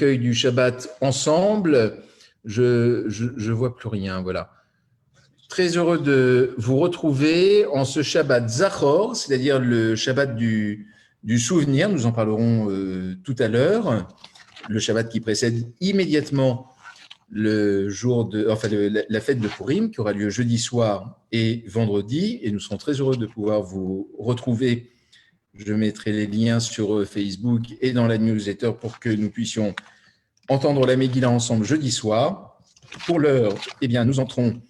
Accueil du Shabbat ensemble. Je vois plus rien, voilà. Très heureux de vous retrouver en ce Shabbat Zachor, c'est-à-dire le Shabbat du souvenir. Nous en parlerons tout à l'heure. Le Shabbat qui précède immédiatement la fête de Purim, qui aura lieu jeudi soir et vendredi. Et nous serons très heureux de pouvoir vous retrouver. Je mettrai les liens sur Facebook et dans la newsletter pour que nous puissions entendre la Megillah ensemble jeudi soir. Pour l'heure, nous entrons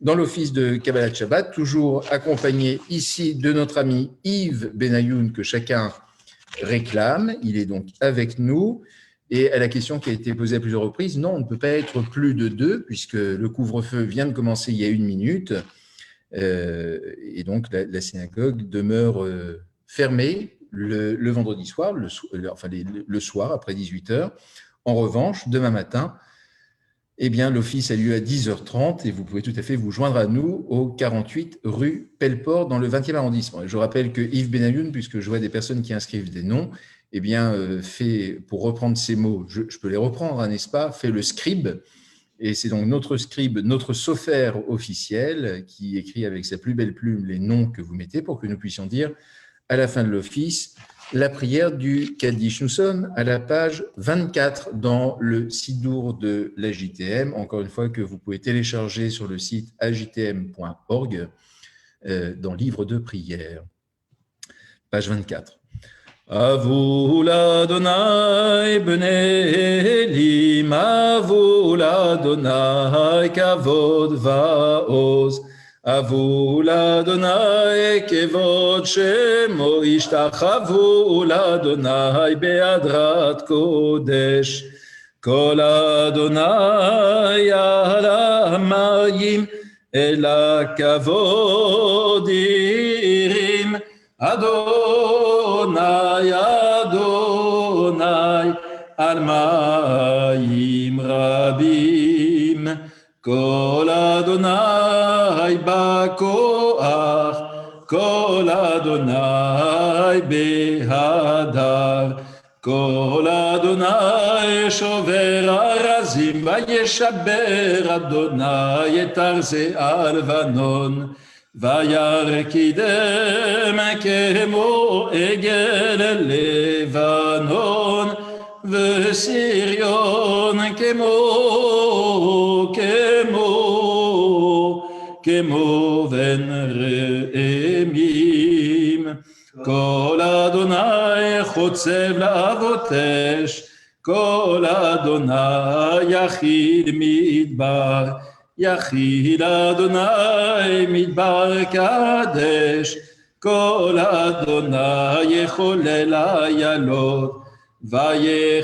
dans l'office de Kabbalat Shabbat, toujours accompagné ici de notre ami Yves Benayoun, que chacun réclame. Il est donc avec nous. Et à la question qui a été posée à plusieurs reprises, non, on ne peut pas être plus de deux, puisque le couvre-feu vient de commencer il y a 1 minute. Et donc, la synagogue demeure fermée le vendredi soir, le soir après 18h. En revanche, demain matin, l'office a lieu à 10h30 et vous pouvez tout à fait vous joindre à nous au 48 rue Pelleport dans le 20e arrondissement. Et je rappelle que Yves Benayoun, puisque je vois des personnes qui inscrivent des noms, fait, pour reprendre ces mots, je peux les reprendre, n'est-ce pas, fait le scribe. Et c'est donc notre scribe, notre sophère officiel qui écrit avec sa plus belle plume les noms que vous mettez pour que nous puissions dire à la fin de l'office la prière du Kaddish. Nous sommes à la page 24 dans le Sidour de la JTM, encore une fois que vous pouvez télécharger sur le site ajtm.org dans Livre de prière. Page 24. Avu l'Adonai bnei Elim, avu l'Adonai kavod va'oz. Avu l'Adonai kevod shemo ishtachavu l'Adonai be'adrat kodesh. Kol Adonai al hamayim el hakavod irim. Adonai, Adonai, al mayim rabim. Kol Adonai ba'koach, Kol Adonai behadar, Kol Adonai shover arazim, vayeshaber Adonai et arze alvanon. וירקידם כמו עגל לבנון וסריון כמו בן ראמים. כל אדוני חוצב להבות אש, כל אדוני יחיד מדבר. יחיד אדוני מדבר קדש, כל אדוני חולל איילות,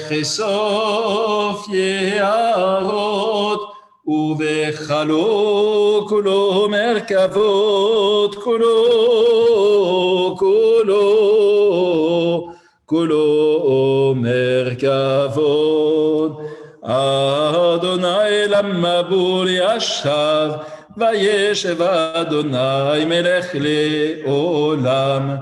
ויחשוף יערות, ובכלו כולו מרכבות, כולו מרכבות. אדוני למבול ישב, וישב אדוני מלך לעולם.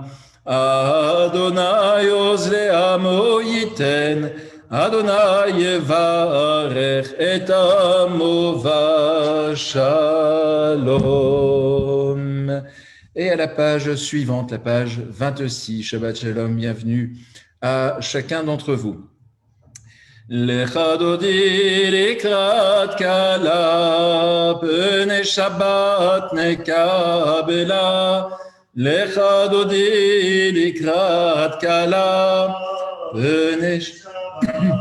אדוני עוז לעמו ייתן, אדוני יברך את עמו ושלום. Et à la page suivante, la page 26, Shabbat Shalom, bienvenue à chacun d'entre vous. לך דודי לקראת כלה, פני שבת נקבלה. לך דודי לקראת כלה, פני שבת נקבלה.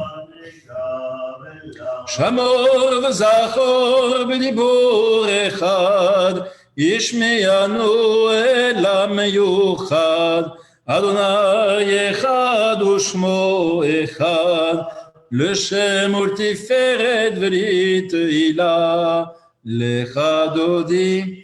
שמור וזכור בדיבור אחד, ישמיענו אל המיוחד. אדוני אחד ושמו אחד, le Shem ultiferet verit ila lecha dodi.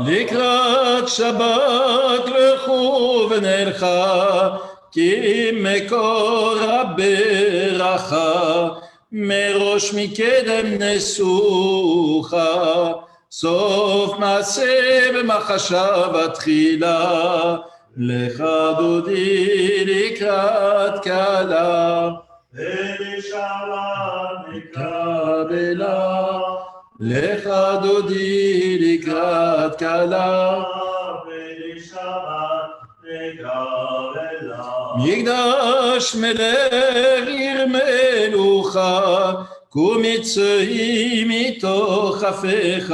לקראת שבת לכו ונלכה, כי מקור הברכה, מראש מקדם נסוכה, סוף מעשה במחשבה תחילה, לך דודי לקראת כלה, ונשאלה נקבלה, לך דודי לקראת כלה, ונשאלה נקבלה. מקדש מלך עיר מלוכה, קומצי מתוך אפיך,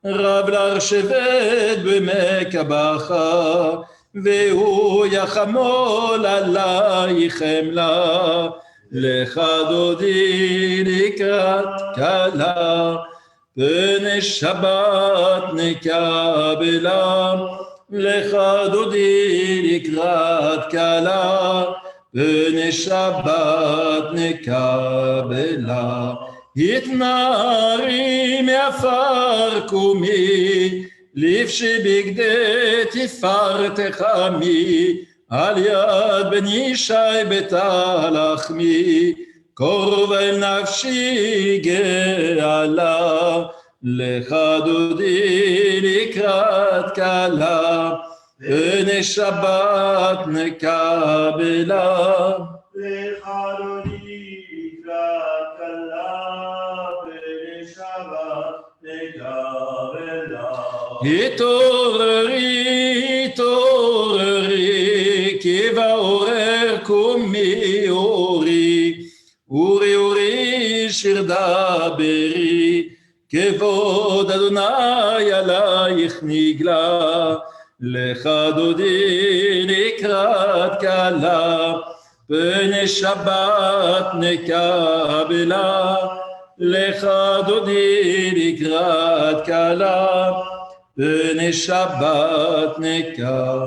רב לך שבט במקבך, והוא יחמול עלייך חמלה, לך דודי לקראת כלה, פני שבת נקבלה, לך דודי לקראת כלה, פני שבת נקבלה. התנערי מעפר קומי, לבשי בגדי תפארתך עמי, על יד בן ישי בית הלחמי, קרוב אל נפשי גאלה, לך דודי לקראת כלה, פני שבת נקבלה. לך דודי לקראת כלה, פני שבת נקבלה. התעוררי, התעוררי, כי בעורר קומי אורי, אורי אורי שיר דברי, כבוד אדוני עלייך נגלה, לך דודי לקראת כלה, פני שבת נקבלה, לך דודי לקראת כלה, פני שבת נקבלה.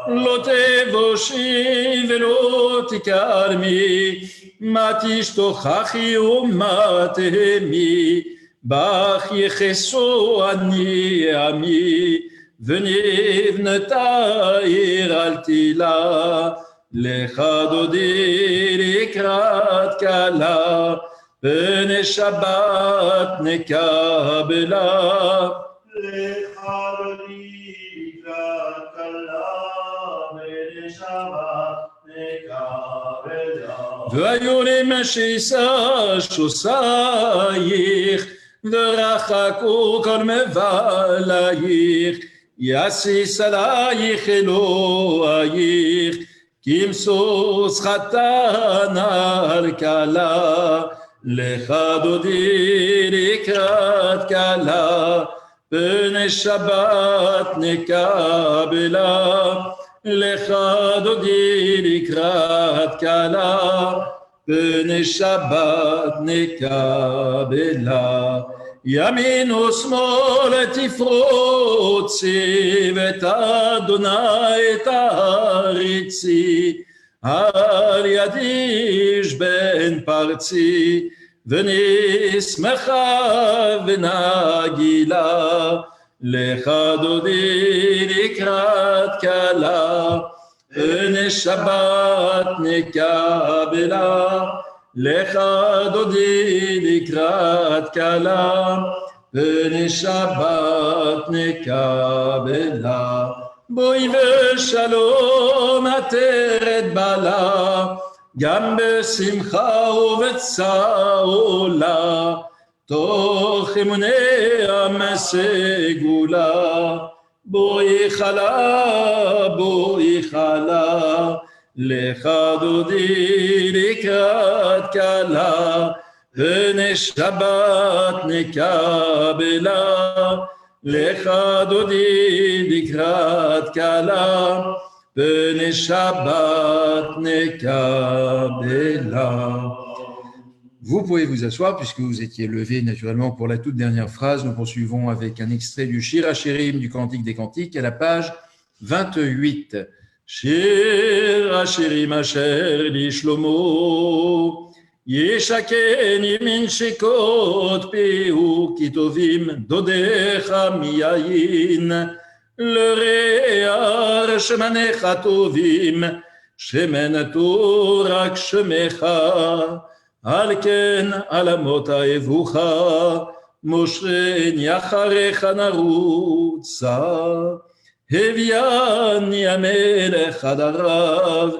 לא תבושי ולא תכרמי, מה תשתוכחי ומה תהמי, בך יכסו אני עמי, ונבנתה עיר על תילה, לך דודי לקראת כלה, פני שבת נקבלה. לך דודי לקראת כלה, פני שבת נקבלה. והיו למשיסה שוסייך, ורחקו כל מבלייך, יסיס עלייך אלוהייך, כמסוס חתן על כלה, לך דודי לקראת כלה, פני שבת נקבלה, לך דודי לקראת כלה, פני שבת נקבלה. ימין ושמאל תפרוצי, ואת אדוני תעריצי, על ידיש בן פרצי, ונשמחה ונגילה, לך דודי לקראת כלה, פני שבת נקבלה, לך דודי לקראת כלה, פני שבת נקבלה. בואי ושלום עטרת בעלה, גם בשמחה ובצהולה, תוך אמוניה מסגולה. בואי חלה, בואי חלה, לך דודי לקראת כלה, פני שבת נקבלה, לך דודי לקראת כלה, פני שבת נקבלה. Vous pouvez vous asseoir puisque vous étiez levé naturellement pour la toute dernière phrase. Nous poursuivons avec un extrait du Shir HaShirim du Cantique des Cantiques à la page 28. Shir HaShirim asher li Shlomo yeshakeni min shekot pihu kitovim dodecha miyayin l'rear shemanecha tovim shemen torak shemecha על כן על אמות האבוכה, מושרני אחריך נרוצה. הביאני המלך עד ערב,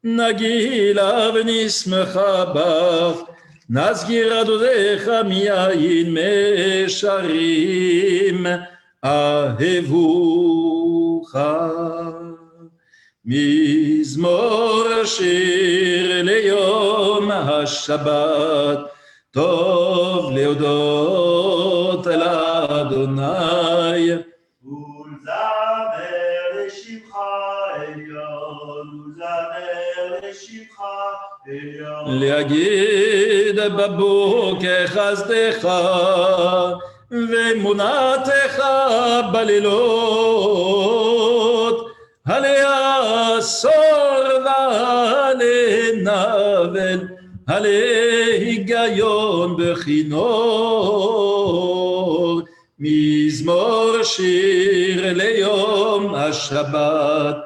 נגילה ונשמחה בך, נסגיר עדותיך מיין משרים, אהבוך. מזמור שיר ליום השבת, טוב להודות אל אדוני. ולזמר לשמך עליון, ולזמר לשמך עליון. להגיד בבוקר חסדך, ואמונתך בלילות, הלעשור והלנבל, הלהיגיון בכינור. מזמור שיר ליום השבת,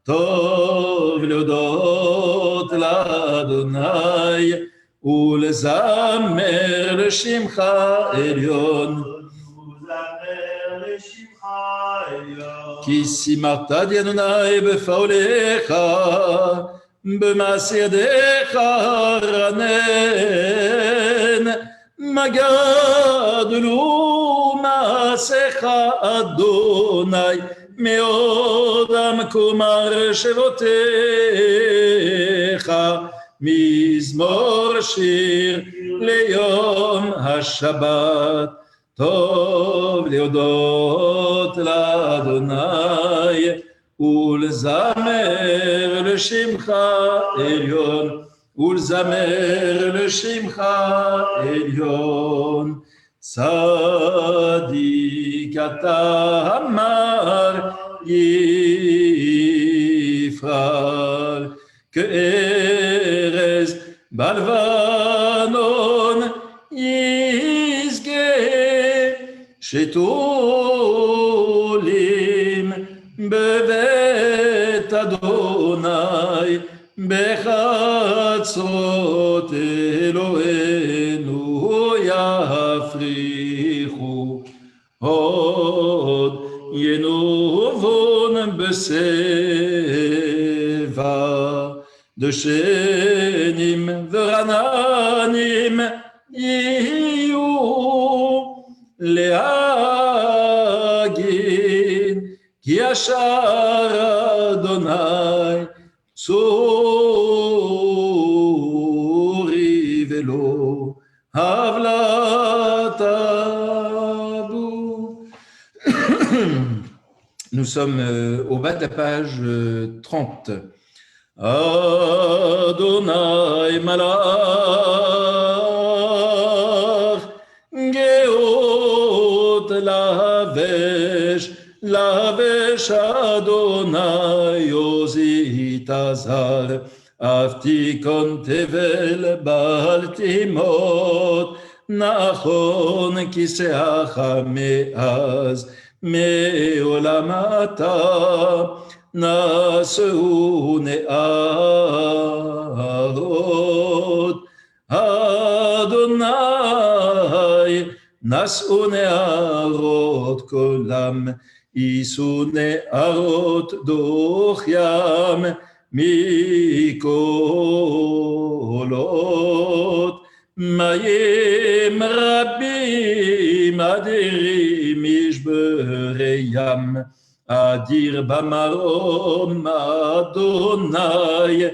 טוב להודות לאדוני, ולזמר לשמך עליון. כי שימחת די אדוני בפעוליך, במעשה ידיך רנן. מה גדלו מעשיך אדוני, מאוד המקום מחשבותיך. מזמור שיר ליום השבת, טוב להודות לאדוני, ולזמר לשמך עליון, ולזמר לשמך עליון. צדיק אתה אמר יפעל, כארז בלבנון יזכה, שתולים בבית אדוני, בחצרות אלוהינו יפריחו. עוד ינובון בשיבה, דשנים ורעננים יהיו, להגיד כי ישר אדוני צורי ולא הבלת אבו. Nous sommes au bas de la page 30. Adonai malach geot lavesh Adonai ozit azar, aftikon tevel baltimot, nachon kiseacha me'az מעולם אתה נשאו נערות. אדוני נשאו נערות כולם, יישאו נערות דוחיים מקולות. מים רבים אדירים משברי ים, אדיר במרום אדוני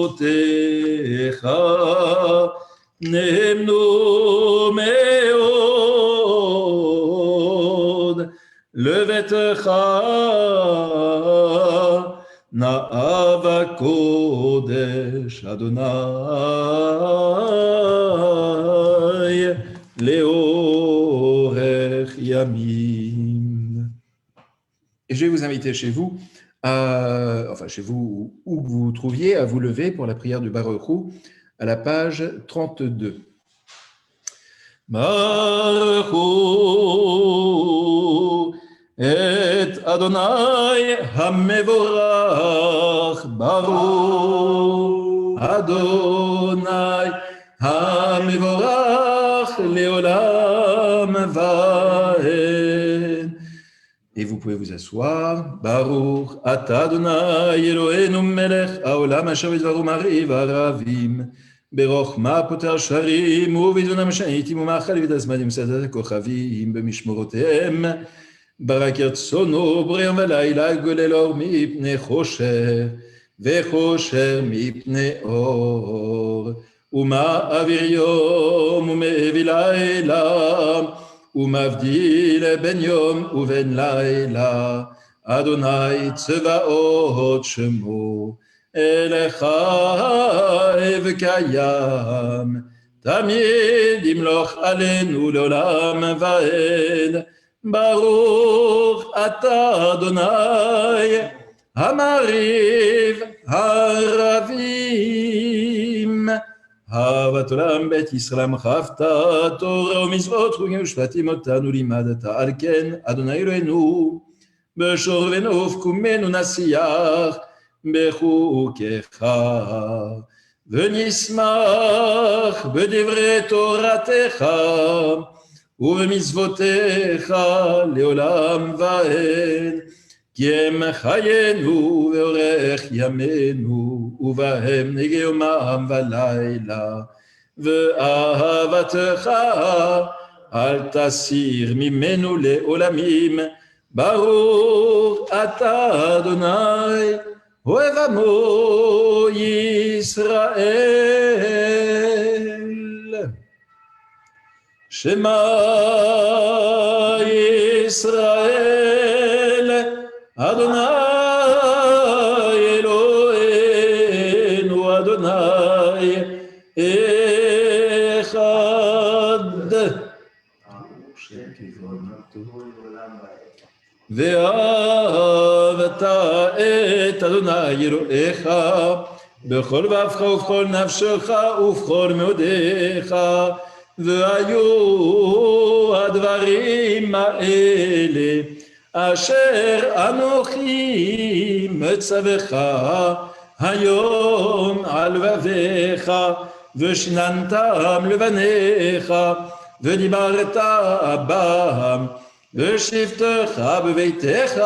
עדותיך. נאמנו מאוד לביתך, נאה וקודש אדוני לאורך ימים. Et je vais vous inviter chez vous, chez vous où vous vous trouviez, à vous lever pour la prière du Baruch à la page 32. Baruch et Adonai HaMevorach, Baruch Adonai Hamevorach Leolam Vaed. Et vous pouvez vous asseoir. Baruch Ata Adonai Eloheinu Melech Haolam Asher Bidvaru Mariv Haravim Berochma Poter Sharim Uvidonam Shaitim Umachal Vidazmanim Sadat Kochavim Bemishmorotehem Barak Yatsono Boream Velaila Golelor Mipne Chosher Vechosher Mipne Or Uma Aviriom Umevilaila Umavdil ben Yom uven laila Adonai Tzevaot Shemo Elecha Evkayam Tamid Imloch Alenu Leolam Vaed Baruch Ata Adonai Hamariv Haravim אהבת עולם בית ישראל מחפת תורה ומצוות חוקים ושבטים אותנו לימדת על כן אדוני אלוהינו בשורבנו ובקומנו נשיח בחוקיך ונשמח בדברי תורתך ובמצוותיך לעולם ועד כי הם חיינו ואורך ימינו, ובהם נגע יומם ולילה, ואהבתך אל תסיר ממנו לעולמים. ברוך אתה אדוני, אוהב עמו ישראל. שמע ישראל, Adonai Eloheinu Adonai Echad ואהבת את אדוני אלוהיך בכל לבבך ובכל נפשך ובכל מאודיך והיו הדברים האלה אשר אנוכי מצווך היום על לבביך ושיננתם לבניך ודיברת בם ושבתך בביתך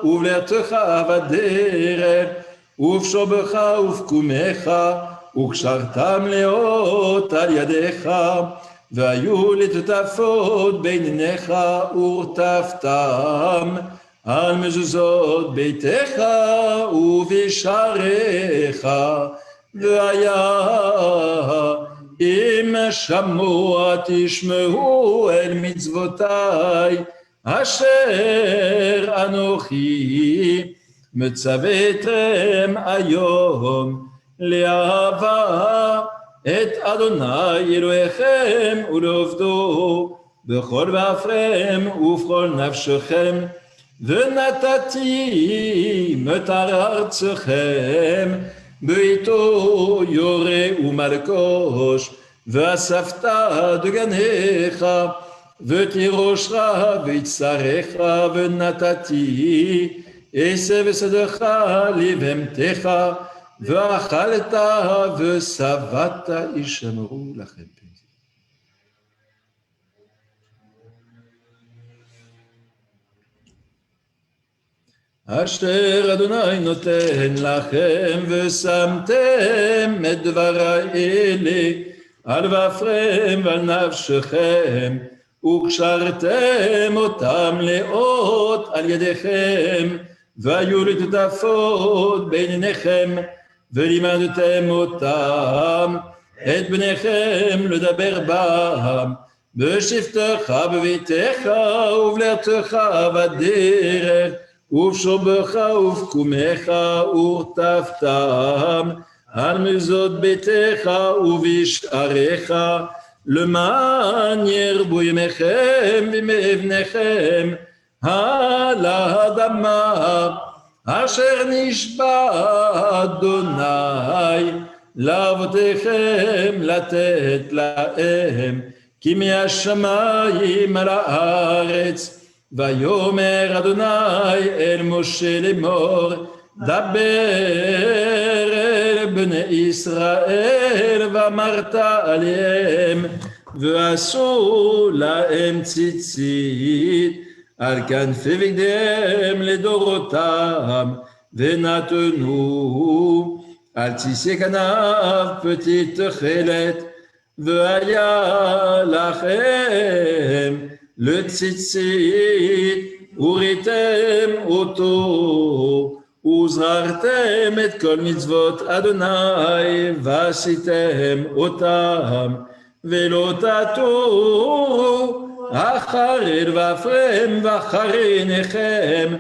ובלעתך בדרך ובשובך ובקומך וקשרתם לאות על ידיך והיו לטטפות בין עיניך ורטפתם על מזוזות ביתך ובשעריך והיה אם שמוע תשמעו אל מצוותי אשר אנוכי מצוויתם היום לאהבה את אדוני אלוהיכם ולעובדו בכל לבבכם ובכל נפשכם ונתתי מטר ארצכם בעתו יורה ומלקוש ואספת דגניך ותירושך ויצריך ונתתי עשב ושדך לבהמתך ואכלת ושבעת ישמרו לכם. אשר אדוני נותן לכם ושמתם את דברי אלה על לבבכם ועל נפשכם וקשרתם אותם לאות על ידיכם והיו לטטפות בין עיניכם ולימדתם אותם את בניכם לדבר בם בשבתך בביתך ובלעתך בדרך ובשובך ובקומך ורטפתם על מזוזות ביתך ובשעריך למען ירבו ימיכם וימי אבניכם על האדמה אשר נשבע אדוני לאבותיכם לתת להם כי מהשמיים על הארץ ויאמר אדוני אל משה לאמור דבר אל בני ישראל ואמרת עליהם ועשו להם ציצית על כנפי בגדיהם לדורותם ונתנו על ציסי כנף פתית תכלת והיה לכם לציצית וריתם אותו וזררתם את כל מצוות אדוני ועשיתם אותם ולא תטורו אחרי ואפרם ואחרי עיניכם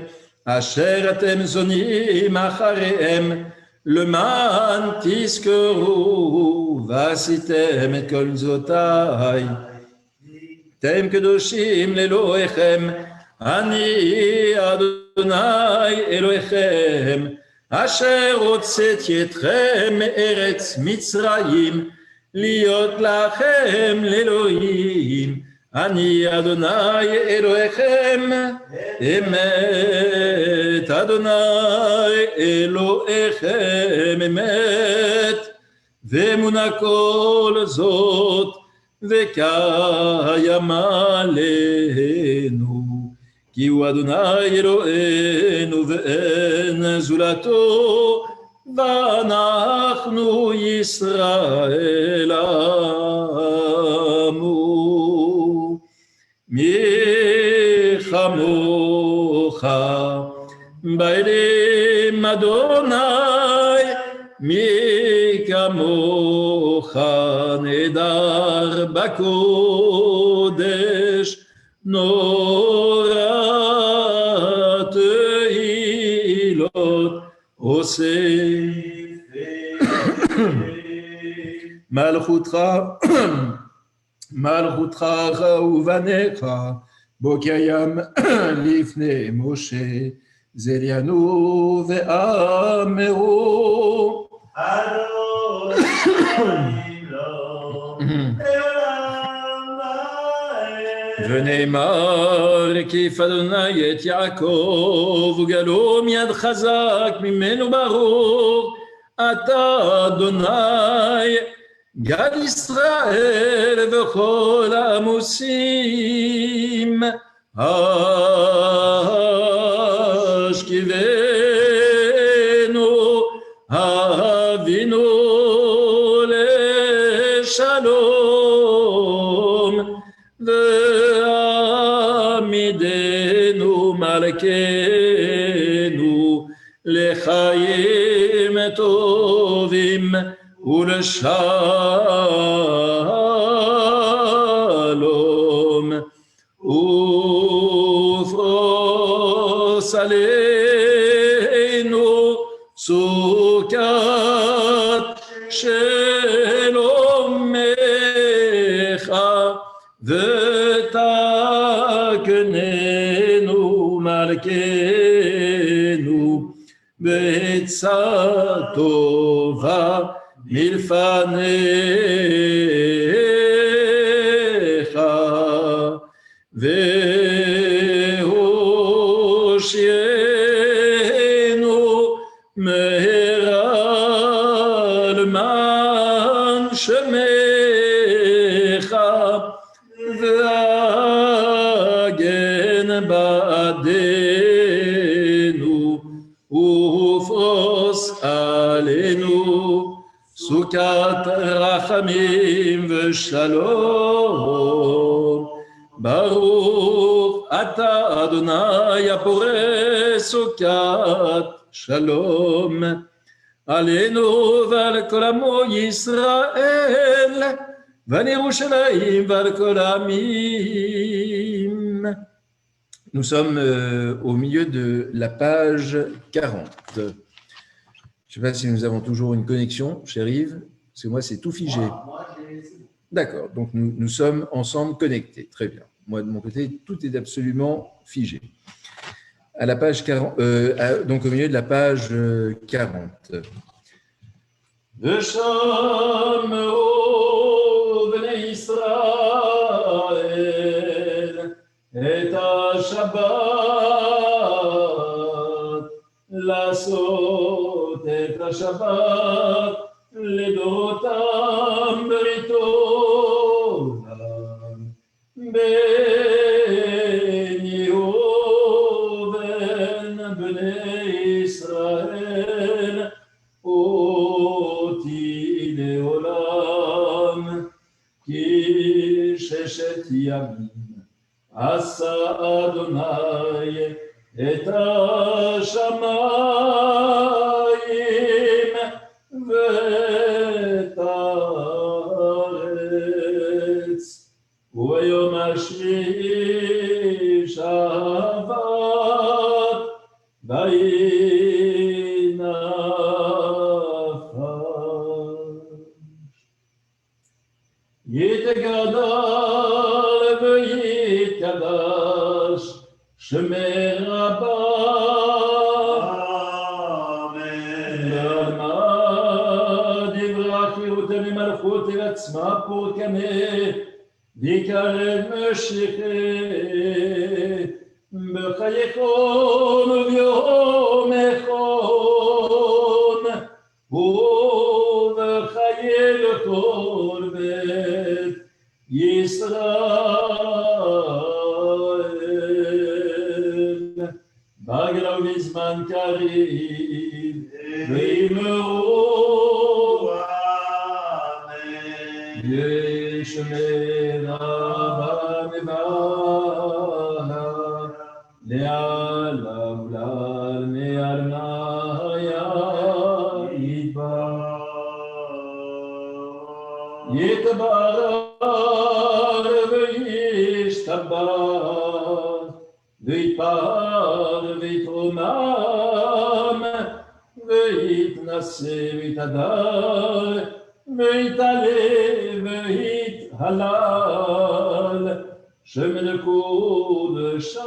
אשר אתם זונים אחריהם למען תזכרו ועשיתם את כל מצוותיי אתם קדושים לאלוהיכם אני אדוני אלוהיכם אשר הוצאתי אתכם מארץ מצרים להיות לכם לאלוהים אני אדוני אלוהיכם אמת אדוני אלוהיכם אמת ואמונה כל זאת וקיים עלינו כי הוא אדוני אלוהינו ואין זולתו ואנחנו ישראל עמו מי כמוך באלים אדוני מי כמוך נהדר בקודש נורא תהילות עושה מלכותך ובניך בו קיים לפני משה זריינו ואמרו ונאמר כיף אדוני את יעקב וגלום יד חזק ממנו ברוך אתה אדוני גד ישראל וכל עמוסים השכיבנו אבינו לשלום ועמידנו מלכנו לחיים טובים ולשלום ופרוס עלינו סוכת שלומך ותקננו מלכנו בעצה טובה מלפניך והושיענו מהרה למען שמך והגן בעדנו ופרוס עלינו סוכת רחמים ושלום ברוך אתה אדוני הפורס סוכת שלום עלינו ועל כל עמו ישראל ועל ירושלים ועל כל העמים. Nous sommes au milieu de la page 40. Je ne sais pas si nous avons toujours une connexion, cher Yves, parce que moi, c'est tout figé. D'accord, donc nous sommes ensemble connectés. Très bien. Moi, de mon côté, tout est absolument figé. À la page 40, donc au milieu de la page 40. את השבת, לעשות את השבת ובין בני ישראל אותי לעולם, כי ששת ימים עשה אדוני את השמיים ואת הארץ, וביום השביעי שבת ויהי נפש. יתגדל ויתקדש שמי רבה, מלכותי ועצמה פורקנה, ויקרב משיחי, בחייכון וביומכון, ובחיי כל בית ישראל, בגלל בזמן קריב, ואמרו ישמר אבא מבעלה, לעלה ולעל מעלמיה יתברך. יתברך וישתבח, ויתפאר ויתרומם, ויתנשא ויתהדר, ויתעלה ויתהלל, שמלכו קודשה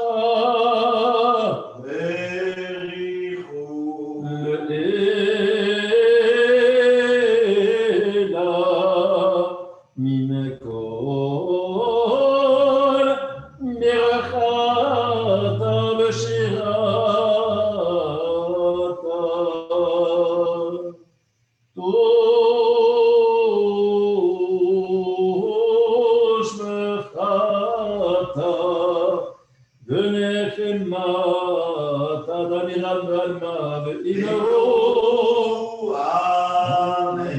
בריחו לאלה מן כל ברכתה ושירתה. ונחמתה דמירן ועלמה ואמרו אמן.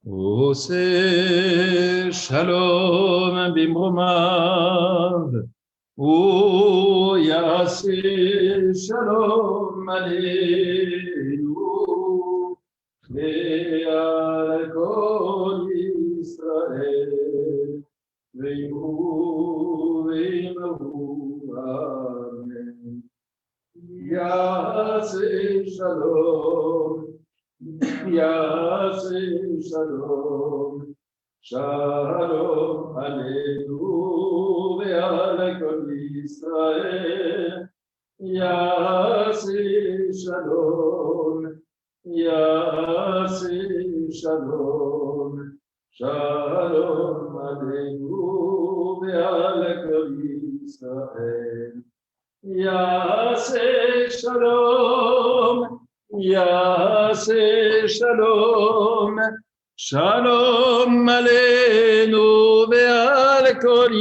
עושה שלום במרומיו, הוא יעשה שלום עלינו ועל כל ישראל, ואמרו אמן. יעשה שלום, יעשה שלום, שלום עלינו ועל כל ישראל. יעשה שלום, יעשה שלום, שלום עלינו ועל כל ישראל. יעשה שלום, יעשה שלום, שלום עלינו ועל כל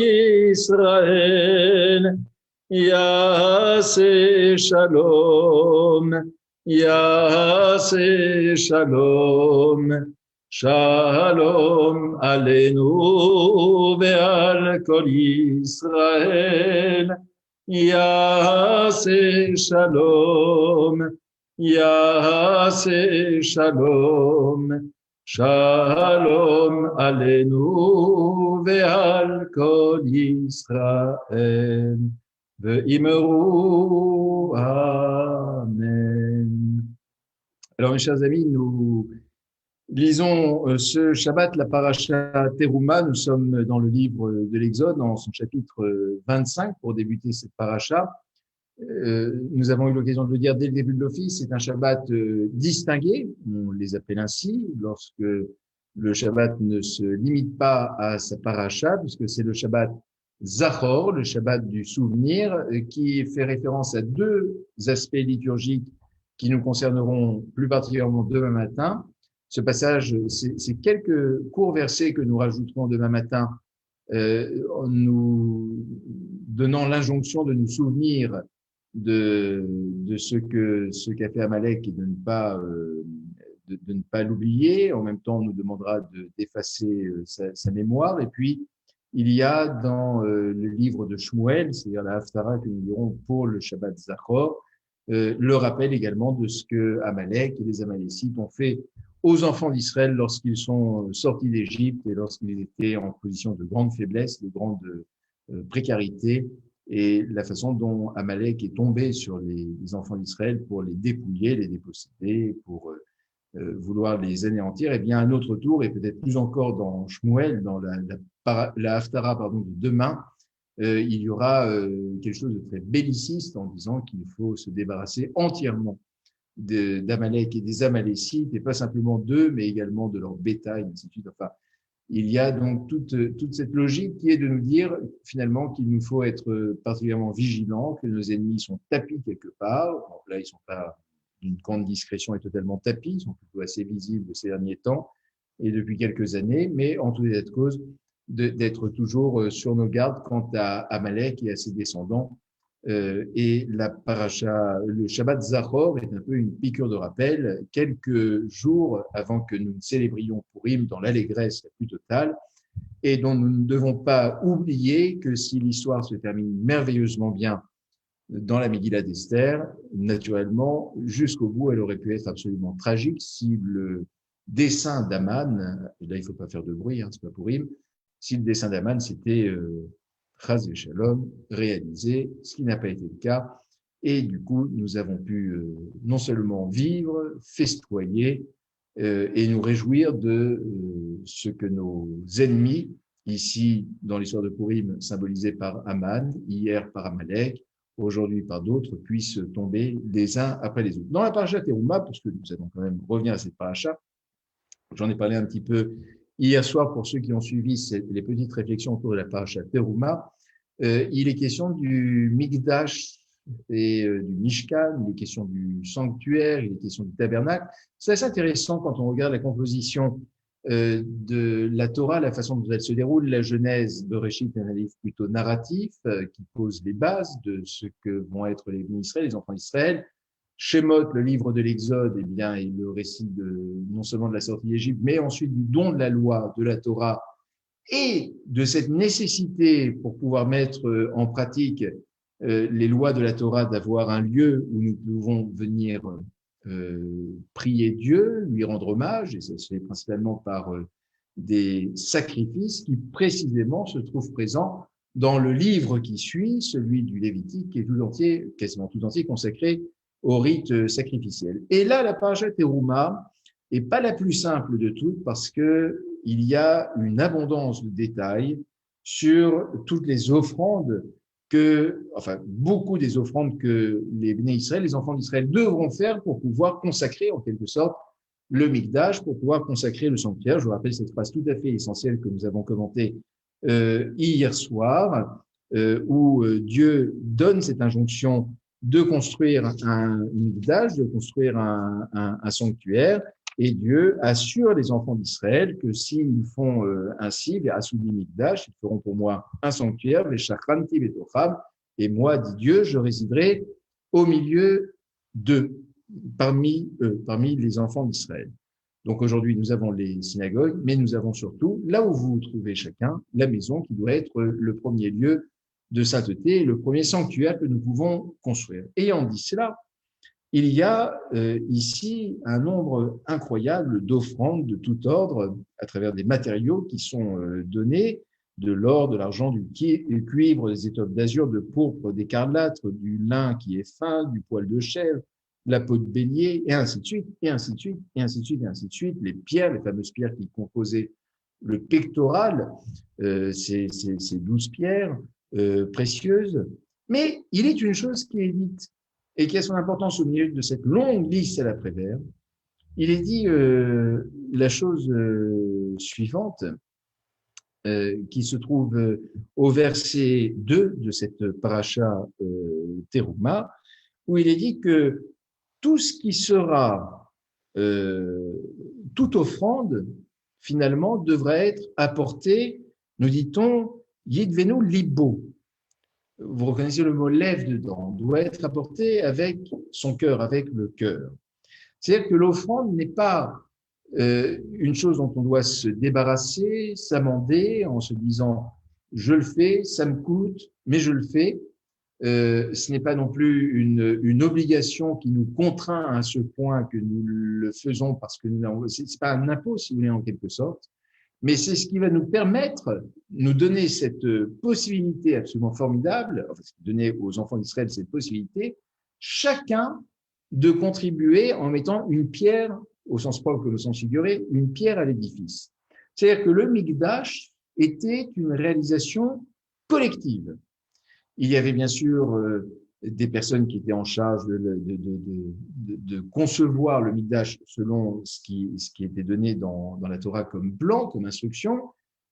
ישראל. יעשה שלום, יעשה שלום, שלום עלינו ועל כל ישראל. יעשה שלום, יעשה שלום, שלום עלינו ועל כל ישראל, ואמרו Amen. Alors mes chers amis, nous lisons ce Shabbat, la paracha Teruma. Nous sommes dans le livre de l'Exode, dans son chapitre 25, pour débuter cette paracha. Nous avons eu l'occasion de le dire dès le début de l'office, c'est un Shabbat distingué, on les appelle ainsi, lorsque le Shabbat ne se limite pas à sa paracha, puisque c'est le Shabbat Zachor, le Shabbat du souvenir, qui fait référence à deux aspects liturgiques qui nous concerneront plus particulièrement demain matin. Ce passage, c'est quelques courts versets que nous rajouterons demain matin, en nous donnant l'injonction de nous souvenir de ce qu'a fait Amalek et de ne pas l'oublier. En même temps, on nous demandera d'effacer sa mémoire. Et puis, il y a dans le livre de Shmuel, c'est-à-dire la Haftara que nous lirons pour le Shabbat Zachor, le rappel également de ce que Amalek et les Amalécites ont fait aux enfants d'Israël lorsqu'ils sont sortis d'Égypte et lorsqu'ils étaient en position de grande faiblesse, de grande précarité, et la façon dont Amalek est tombé sur les enfants d'Israël pour les dépouiller, les déposséder, pour vouloir les anéantir. Eh bien, à notre tour, et peut-être plus encore dans Shmuel, dans la Haftara de demain, il y aura quelque chose de très belliciste en disant qu'il faut se débarrasser entièrement d'Amalek et des Amalécites, et pas simplement d'eux, mais également de leur bétail, ainsi de suite. Enfin, il y a donc toute cette logique qui est de nous dire finalement qu'il nous faut être particulièrement vigilants, que nos ennemis sont tapis quelque part. Bon, là, ils sont pas d'une grande discrétion et totalement tapis, ils sont plutôt assez visibles ces derniers temps et depuis quelques années, mais en tout état de cause, d'être toujours sur nos gardes quant à Amalek et à ses descendants. Et la paracha, le Shabbat Zachor est un peu une piqûre de rappel, quelques jours avant que nous célébrions Purim dans l'allégresse la plus totale, et dont nous ne devons pas oublier que si l'histoire se termine merveilleusement bien dans la Megillah d'Esther, naturellement, jusqu'au bout, elle aurait pu être absolument tragique si le dessein d'Aman, et là il ne faut pas faire de bruit, c'est pas Purim, si le dessein d'Aman c'était Chas Shalom réalisé, ce qui n'a pas été le cas. Et du coup, nous avons pu non seulement vivre, festoyer et nous réjouir de ce que nos ennemis, ici dans l'histoire de Purim, symbolisés par Aman, hier par Amalek, aujourd'hui par d'autres, puissent tomber les uns après les autres. Dans la paracha Teruma, parce que nous allons quand même revenir à cette paracha, j'en ai parlé un petit peu hier soir pour ceux qui ont suivi les petites réflexions autour de la paracha Teruma, il est question du Mikdash et du Mishkan, il est question du sanctuaire, il est question du tabernacle. C'est assez intéressant quand on regarde la composition de la Torah, la façon dont elle se déroule. La Genèse, Bereshit, est un livre plutôt narratif qui pose les bases de ce que vont être les bénis Israël, les enfants d'Israël. Shemot, le livre de l'Exode, eh bien, est le récit non seulement de la sortie d'Égypte, mais ensuite du don de la loi, de la Torah, et de cette nécessité pour pouvoir mettre en pratique les lois de la Torah, d'avoir un lieu où nous pouvons venir prier Dieu, lui rendre hommage, et ça se fait principalement par des sacrifices qui précisément se trouvent présents dans le livre qui suit, celui du Lévitique, qui est tout entier, quasiment tout entier, consacré au rite sacrificiel. Et là, la parashat Teruma est pas la plus simple de toutes parce que il y a une abondance de détails sur toutes les offrandes beaucoup des offrandes que les Béné Israël, les enfants d'Israël devront faire pour pouvoir consacrer en quelque sorte le Mikdash, pour pouvoir consacrer le sanctuaire. Je vous rappelle cette phrase tout à fait essentielle que nous avons commentée hier soir, où Dieu donne cette injonction de construire un Mikdash, de construire un sanctuaire, et Dieu assure les enfants d'Israël que s'ils font ainsi, Asudi Mikdash, ils feront pour moi un sanctuaire, Veshachranti Betocham, et moi, dit Dieu, je résiderai au milieu d'eux, parmi les enfants d'Israël. Donc aujourd'hui, nous avons les synagogues, mais nous avons surtout, là où vous vous trouvez chacun, la maison qui doit être le premier lieu de sainteté, le premier sanctuaire que nous pouvons construire. Ayant dit cela, il y a ici un nombre incroyable d'offrandes de tout ordre à travers des matériaux qui sont donnés, de l'or, de l'argent, du cuivre, des étoffes d'azur, de pourpre, d'écarlâtre, du lin qui est fin, du poil de chèvre, la peau de bélier, et ainsi de suite, et ainsi de suite, et ainsi de suite, et ainsi de suite. Les pierres, les fameuses pierres qui composaient le pectoral, ces 12 pierres précieuses. Mais il est une chose qui est dite et qui a son importance au milieu de cette longue liste à l'après-vert. Il est dit la chose suivante, qui se trouve au verset 2 de cette paracha Teruma, où il est dit que tout ce qui sera, toute offrande, finalement, devra être apporté, nous dit-on, Yidvenu libo. Vous reconnaissez le mot lève dedans, doit être apporté avec son cœur, avec le cœur. C'est-à-dire que l'offrande n'est pas une chose dont on doit se débarrasser, s'amender en se disant je le fais, ça me coûte, mais je le fais. Ce n'est pas non plus une obligation qui nous contraint à ce point que nous le faisons parce que c'est pas un impôt, si vous voulez, en quelque sorte. Mais c'est ce qui va nous permettre, nous donner cette possibilité absolument formidable, enfin, donner aux enfants d'Israël cette possibilité, chacun de contribuer en mettant une pierre, au sens propre comme au sens figuré, une pierre à l'édifice. C'est-à-dire que le Mikdash était une réalisation collective. Il y avait bien sûr des personnes qui étaient en charge de concevoir le Mikdash selon ce qui était donné dans la Torah comme plan, comme instruction.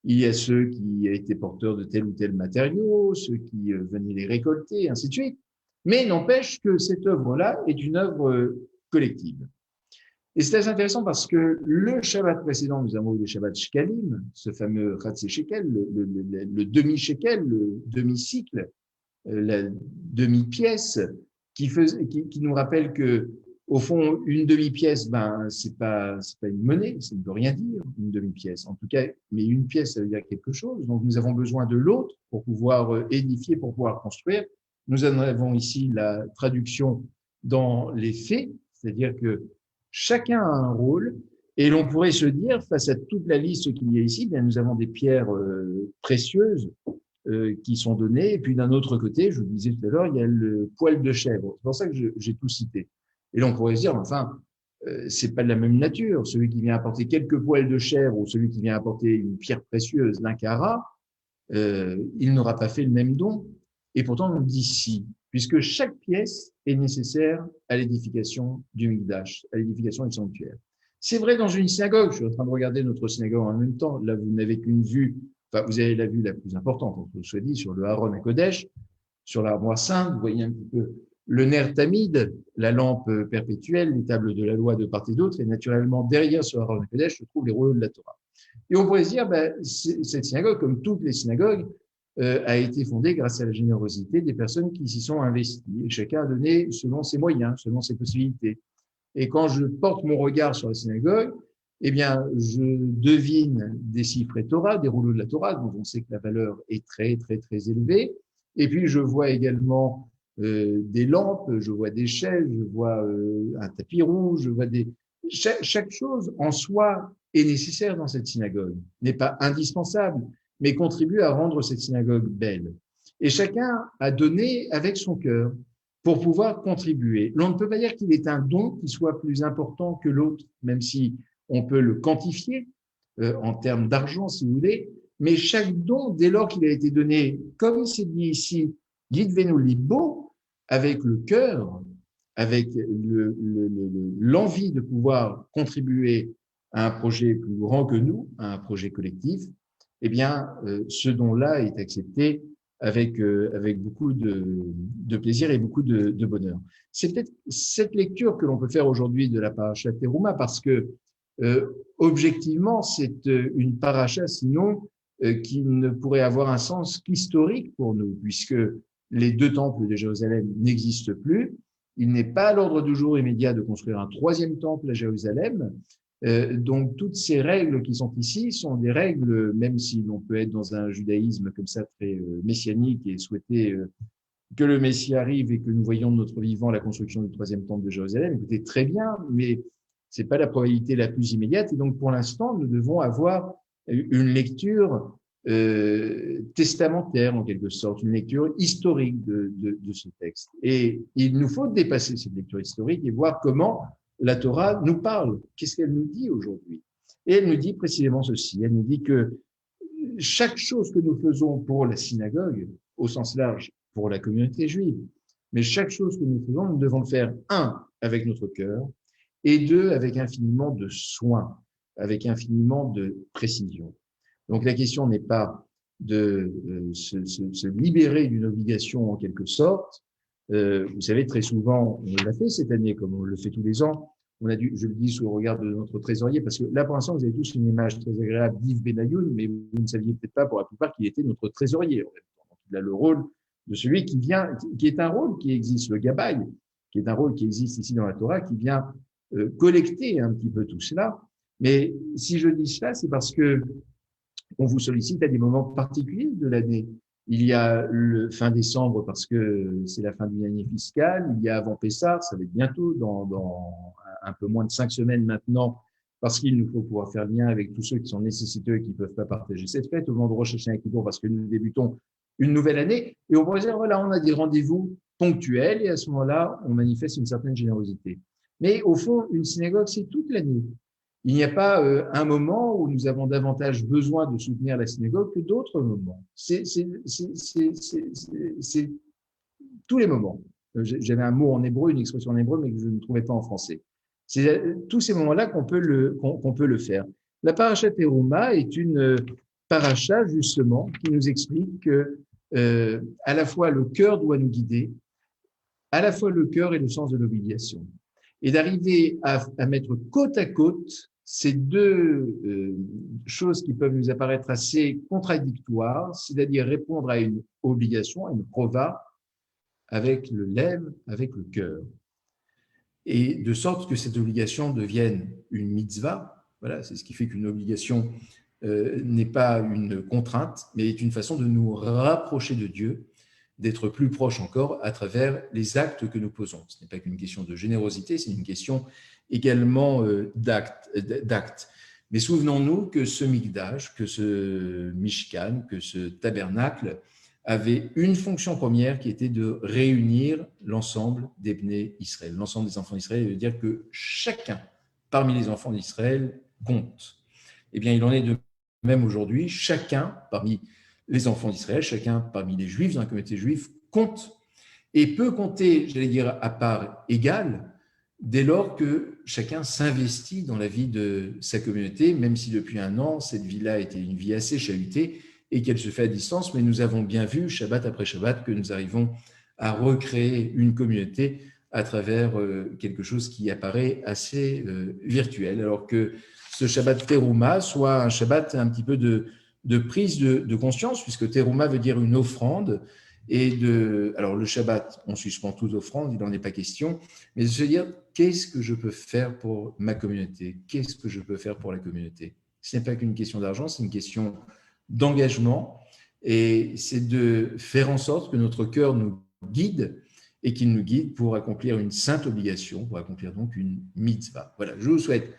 Il y a ceux qui étaient porteurs de tel ou tel matériau, ceux qui venaient les récolter, et ainsi de suite. Mais n'empêche que cette œuvre-là est une œuvre collective. Et c'est très intéressant parce que le Shabbat précédent, nous avons eu le Shabbat Shekalim, ce fameux Chatzé Shekel, le demi-shekel, le demi-cycle, la demi-pièce, qui nous rappelle que, au fond, une demi-pièce, c'est pas une monnaie, ça ne veut rien dire, une demi-pièce. En tout cas, mais une pièce, ça veut dire quelque chose. Donc, nous avons besoin de l'autre pour pouvoir édifier, pour pouvoir construire. Nous en avons ici la traduction dans les faits, c'est-à-dire que chacun a un rôle, et l'on pourrait se dire, face à toute la liste qu'il y a ici, bien, nous avons des pierres précieuses qui sont données, et puis d'un autre côté, je vous disais tout à l'heure, il y a le poil de chèvre. C'est pour ça que j'ai tout cité. Et là, on pourrait se dire, enfin, c'est pas de la même nature. Celui qui vient apporter quelques poils de chèvre ou celui qui vient apporter une pierre précieuse, l'un carat, il n'aura pas fait le même don. Et pourtant, on dit si, puisque chaque pièce est nécessaire à l'édification du Mikdash, à l'édification du sanctuaire. C'est vrai dans une synagogue. Je suis en train de regarder notre synagogue en même temps. Là, vous n'avez qu'une vue. Enfin, vous avez la vue la plus importante, entre soit dit, sur le Haron à Kodesh, sur l'armoire sainte. Vous voyez un petit peu le ner tamid, la lampe perpétuelle, les tables de la loi de part et d'autre. Et naturellement, derrière ce Haron à Kodesh se trouvent les rouleaux de la Torah. Et on pourrait se dire, cette synagogue, comme toutes les synagogues, a été fondée grâce à la générosité des personnes qui s'y sont investies. Et chacun a donné selon ses moyens, selon ses possibilités. Et quand je porte mon regard sur la synagogue, eh bien, je devine des siffrets Torah, des rouleaux de la Torah, dont on sait que la valeur est très, très, très élevée. Et puis, je vois également des lampes, je vois des chaises, je vois un tapis rouge, je vois des… Chaque chose en soi est nécessaire dans cette synagogue, n'est pas indispensable, mais contribue à rendre cette synagogue belle. Et chacun a donné avec son cœur pour pouvoir contribuer. On ne peut pas dire qu'il est un don qui soit plus important que l'autre, même si on peut le quantifier en termes d'argent, si vous voulez, mais chaque don, dès lors qu'il a été donné, comme c'est dit ici, Yidvenu libo, avec le cœur, avec l'envie de pouvoir contribuer à un projet plus grand que nous, à un projet collectif, eh bien, ce don-là est accepté avec beaucoup de plaisir et beaucoup de bonheur. C'est peut-être cette lecture que l'on peut faire aujourd'hui de la paracha Teruma, parce que objectivement, c'est une paracha sinon qui ne pourrait avoir un sens qu'historique pour nous, puisque les deux temples de Jérusalem n'existent plus. Il n'est pas à l'ordre du jour immédiat de construire un troisième temple à Jérusalem. Donc, toutes ces règles qui sont ici sont des règles, même si l'on peut être dans un judaïsme comme ça très messianique et souhaiter que le Messie arrive et que nous voyons de notre vivant la construction du troisième temple de Jérusalem. Écoutez, très bien, mais c'est pas la probabilité la plus immédiate. Et donc, pour l'instant, nous devons avoir une lecture testamentaire, en quelque sorte, une lecture historique de ce texte. Et il nous faut dépasser cette lecture historique et voir comment la Torah nous parle. Qu'est-ce qu'elle nous dit aujourd'hui? Et elle nous dit précisément ceci. Elle nous dit que chaque chose que nous faisons pour la synagogue, au sens large, pour la communauté juive, mais chaque chose que nous faisons, nous devons le faire, un, avec notre cœur, et deux, avec infiniment de soin, avec infiniment de précision. Donc la question n'est pas de se libérer d'une obligation en quelque sorte. Vous savez, très souvent, on l'a fait cette année, comme on le fait tous les ans. On a dû, je le dis sous le regard de notre trésorier, parce que là, pour l'instant, vous avez tous une image très agréable d'Yves Benayoun, mais vous ne saviez peut-être pas pour la plupart qu'il était notre trésorier. En même temps. Il a le rôle de celui qui vient, qui est un rôle qui existe, le Gabaï, qui est un rôle qui existe ici dans la Torah, qui vient collecter un petit peu tout cela. Mais si je dis cela, c'est parce que on vous sollicite à des moments particuliers de l'année. Il y a le fin décembre parce que c'est la fin d'une année fiscale. Il y a avant Pessah, ça va être bientôt, dans un peu moins de 5 semaines maintenant, parce qu'il nous faut pouvoir faire lien avec tous ceux qui sont nécessiteux et qui ne peuvent pas partager cette fête. Au moment de Rosh Hashanah et Kippour, parce que nous débutons une nouvelle année. Et on pourrait dire, voilà, on a des rendez-vous ponctuels et à ce moment-là, on manifeste une certaine générosité. Mais au fond, une synagogue, c'est toute l'année. Il n'y a pas un moment où nous avons davantage besoin de soutenir la synagogue que d'autres moments. C'est tous les moments. J'avais un mot en hébreu, une expression en hébreu, mais que je ne trouvais pas en français. C'est tous ces moments-là qu'on peut le faire. La paracha Teruma est une paracha, justement, qui nous explique que à la fois le cœur doit nous guider, à la fois le cœur et le sens de l'obligation. Et d'arriver à mettre côte à côte ces deux choses qui peuvent nous apparaître assez contradictoires, c'est-à-dire répondre à une obligation, à une prova, avec le lève, avec le cœur. Et de sorte que cette obligation devienne une mitzvah. Voilà, c'est ce qui fait qu'une obligation n'est pas une contrainte, mais est une façon de nous rapprocher de Dieu, d'être plus proche encore à travers les actes que nous posons. Ce n'est pas qu'une question de générosité, c'est une question également d'actes. Mais souvenons-nous que ce Mikdash, que ce Mishkan, que ce tabernacle avait une fonction première qui était de réunir l'ensemble des Bnei Israël, l'ensemble des enfants d'Israël, et de dire que chacun parmi les enfants d'Israël compte. Eh bien, il en est de même aujourd'hui, chacun parmi les enfants d'Israël, chacun parmi les Juifs, dans la communauté juive, compte et peut compter, j'allais dire, à part égale, dès lors que chacun s'investit dans la vie de sa communauté, même si depuis un an, cette vie-là était une vie assez chahutée et qu'elle se fait à distance, mais nous avons bien vu, Shabbat après Shabbat, que nous arrivons à recréer une communauté à travers quelque chose qui apparaît assez virtuel, alors que ce Shabbat Teruma soit un Shabbat un petit peu de prise de conscience, puisque Teruma veut dire une offrande. Alors le Shabbat, on suspend toute offrande, il n'en est pas question, mais de se dire, qu'est-ce que je peux faire pour ma communauté? Qu'est-ce que je peux faire pour la communauté? Ce n'est pas qu'une question d'argent, c'est une question d'engagement, et c'est de faire en sorte que notre cœur nous guide et qu'il nous guide pour accomplir une sainte obligation, pour accomplir donc une mitzvah. Voilà, je vous souhaite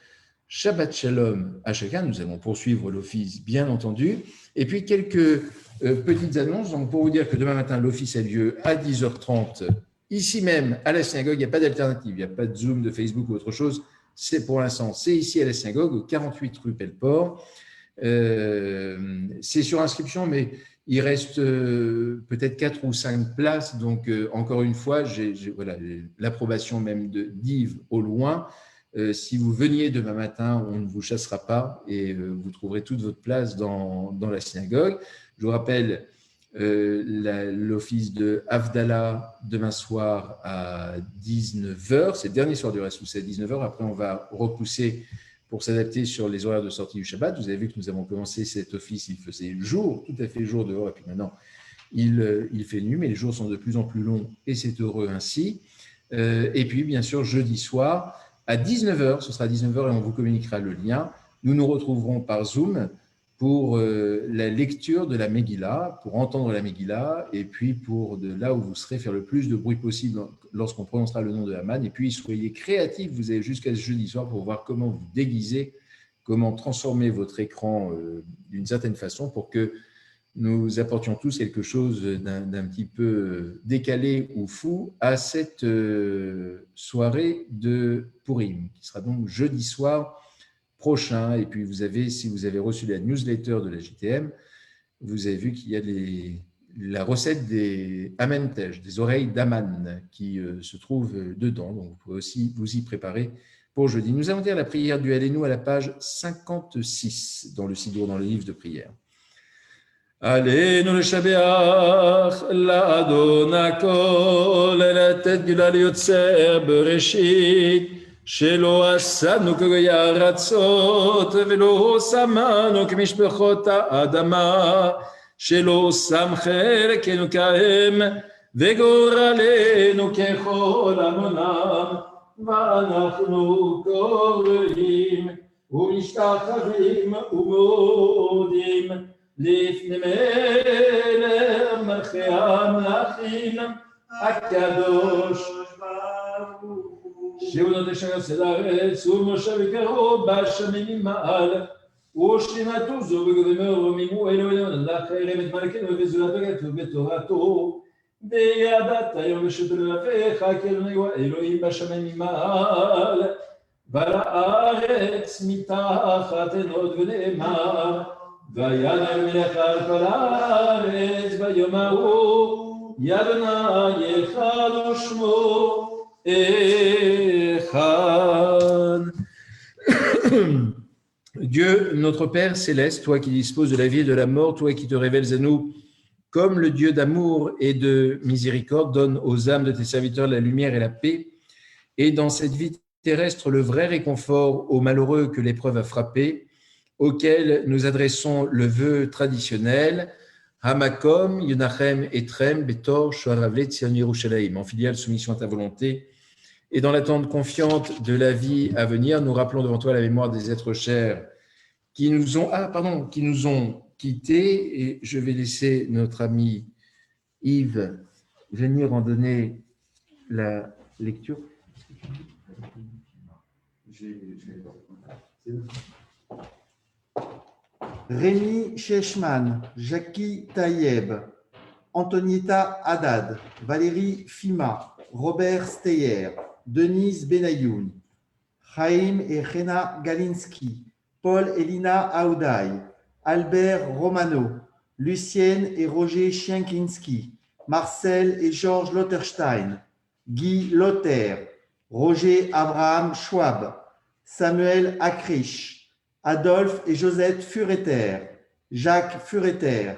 Shabbat Shalom à chacun. Nous allons poursuivre l'office, bien entendu. Et puis, quelques petites annonces. Donc, pour vous dire que demain matin, l'office a lieu à 10h30, ici même, à la synagogue. Il n'y a pas d'alternative. Il n'y a pas de Zoom, de Facebook ou autre chose. C'est pour l'instant, c'est ici à la synagogue, au 48 rue Pelleport. C'est sur inscription, mais il reste peut-être 4 ou 5 places. Donc, encore une fois, j'ai l'approbation même d'Yves au loin. Si vous veniez demain matin, on ne vous chassera pas et vous trouverez toute votre place dans la synagogue. Je vous rappelle l'office de Havdalah demain soir à 19h. C'est le dernier soir du reste où c'est à 19h. Après, on va repousser pour s'adapter sur les horaires de sortie du Shabbat. Vous avez vu que nous avons commencé cet office, il faisait jour, tout à fait jour dehors, et puis maintenant, il fait nuit, mais les jours sont de plus en plus longs et c'est heureux ainsi. Et puis, bien sûr, jeudi soir, à 19h, ce sera à 19h et on vous communiquera le lien. Nous nous retrouverons par Zoom pour la lecture de la Megillah, pour entendre la Megillah, et puis pour de là où vous serez faire le plus de bruit possible lorsqu'on prononcera le nom de Haman. Et puis, soyez créatifs, vous avez jusqu'à ce jeudi soir pour voir comment vous déguiser, comment transformer votre écran d'une certaine façon pour que nous apportions tous quelque chose d'un petit peu décalé ou fou à cette soirée de Purim, qui sera donc jeudi soir prochain. Et puis, si vous avez reçu la newsletter de la JTM, vous avez vu qu'il y a la recette des Amentej, des oreilles d'Aman, qui se trouve dedans. Donc, vous pouvez aussi vous y préparer pour jeudi. Nous allons dire la prière du Allénou à la page 56 dans le Sidour, dans le livre de prière. עלינו לשבח לאדון הכל, לתת גדולה ליוצר בראשית, שלא עשנו כגויי ארצות, ולא שמנו כמשפחות האדמה, שלא שם חלקנו כהם, וגורלנו ככל המונם, ואנחנו קוראים ומשתחווים ומודים, לפני מלך מלכי המלכים הקדוש ברוך הוא שהוא נותן שרץ הארץ ומושב יקרו בשמים ממעל ושכינתו זו בגודל מרומים אלוהינו לחרם את מלכנו וזולתו כתוב בתורתו וידעת היום ושותו לבביך כי אלוהים בשמים ממעל ולארץ מתחת עינות ונאמר וידע מלך על כל הארץ ביום ההוא יד אדוני אחד ושמו אחד. Dieu, notre Père céleste, toi qui disposes de la vie et de la mort, toi qui te révèles à nous comme le Dieu d'amour et de miséricorde, donne aux âmes de tes serviteurs la lumière et la paix, et dans cette vie terrestre le vrai réconfort aux malheureux que l'épreuve a frappés, auquel nous adressons le vœu traditionnel Hamakom, Yonachem, Etrem, Betor, Shoaravlet, Tzion Yerushalayim, en filiale soumission à ta volonté. Et dans l'attente confiante de la vie à venir, nous rappelons devant toi la mémoire des êtres chers qui nous ont quittés. Et je vais laisser notre ami Yves venir en donner la lecture. Rémi Sheshman, Jackie Tayeb, Antonietta Haddad, Valérie Fima, Robert Steyer, Denise Benayoun, Chaim et Rena Galinski, Paul Elina Aoudaï, Albert Romano, Lucienne et Roger Chienkinski, Marcel et Georges Lotterstein, Guy Lotter, Roger Abraham Schwab, Samuel Akrisch, Adolphe et Josette Fureter, Jacques Fureter,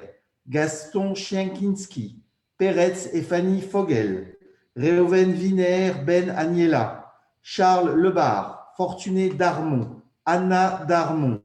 Gaston Chienkinski, Peretz et Fanny Fogel, Réhouven Wiener Ben Aniela, Charles Lebar, Fortuné Darmon, Anna Darmon,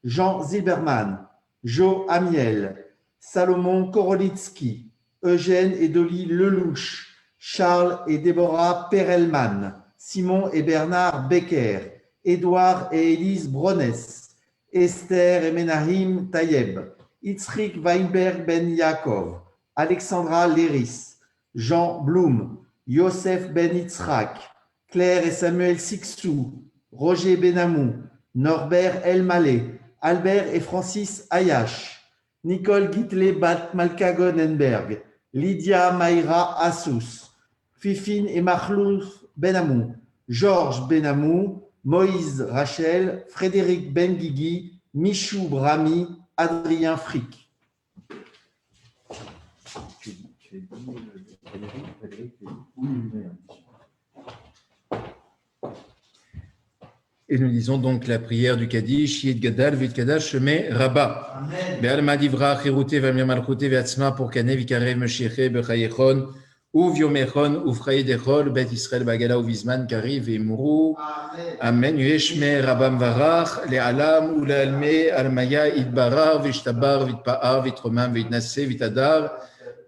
Jean Zilberman, Jo Amiel, Salomon Korolitsky, Eugène et Dolly Lelouch, Charles et Déborah Perelman, Simon et Bernard Becker, Édouard et Élise Bronès, Esther et Menahim Tayeb, Itzrik Weinberg Ben Yaakov, Alexandra Léris, Jean Blum, Yosef Ben Yitzhak, Claire et Samuel Sixou, Roger Benamou, Norbert El Malé, Albert et Francis Ayash, Nicole Gitley Bat Malka Gonenberg, Lydia Maïra Assous, Fifine et Mahlouf Benamou, Georges Benamou, Moïse Rachel, Frédéric Benguigui, Michou Brami, Adrien Frick. Et nous lisons donc la prière du Kaddish, Yid Gadal, Vit Kadash, Shemé Rabba. Amen. Be'alma divra, Chirouté, Vamir Malchouté, Ve'atzma, pour Kané, Vikarev, Meshiché, Bechayechon, Uv Yomechon, Ufraïd Echol, Bet Israël, Bagala, Uvizman, Kariv, Imrou. Amen. Amen. Yeshme Rabam Varach, Le'alam, Ulalme, Almaya, Idbarar, Vishtabar, Vitpa'ar, Vitromam, Vitnase, Vitadar,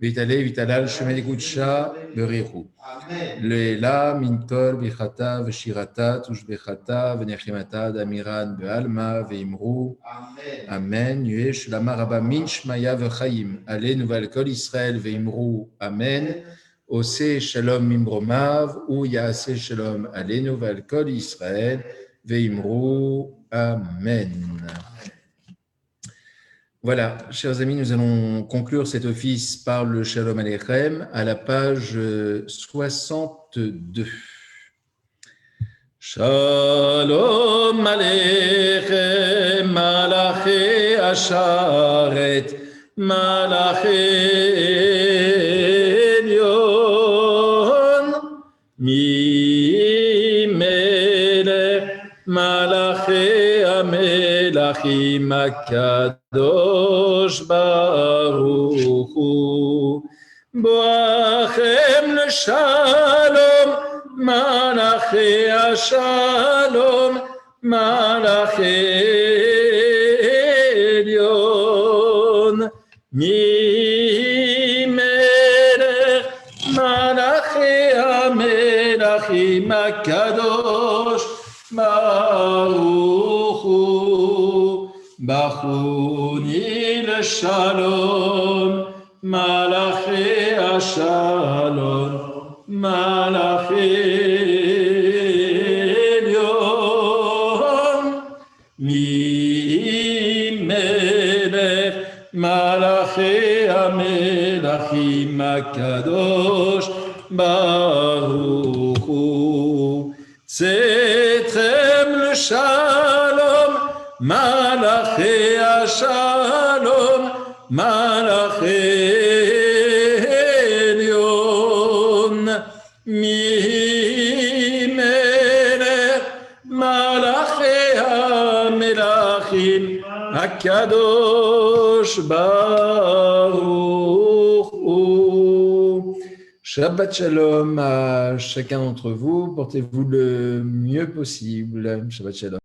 Vitale, Vitalal, Shemé Goucha, Beriru. Amen. Le'ela, Minkol, Bichata, Veshirata, Tushbechata, Venechimata, Damiran, Be'alma, Ve'imru. Amen. Amen. Yesh Lama Rabba Minch Maya Vechaim. Allez, nouvel kol Israël Veimru. Amen. Ose Shalom Mimromav. Ou Yaase Shalom. Allez, nouvel kol Israël Veimru. Amen. Voilà, chers amis, nous allons conclure cet office par le Shalom Aleichem à la page 62. Shalom Aleichem, Malachi Asharet, Malachi Elyon, Mimelech, Malachi Amelachim Akadosh Baruch Hu, Boachem LeShalom, Malachi Ashalom, Malachi Elyon, Mimelech, Malachi Amelachim Akadosh Baruch Hu, Bachuni LeShalom, Malachi Ashalom, Malachi Elyon, Mimelech, Malachi Amelachim Akadosh Baruch Hu, Tzetrem LeShalom, Malachi Ashalom, Malachi Elyon, Mimelech, Malachi Amelachim Akadosh Baruch Hu. Shabbat Shalom à chacun d'entre vous. Portez-vous le mieux possible. Shabbat Shalom.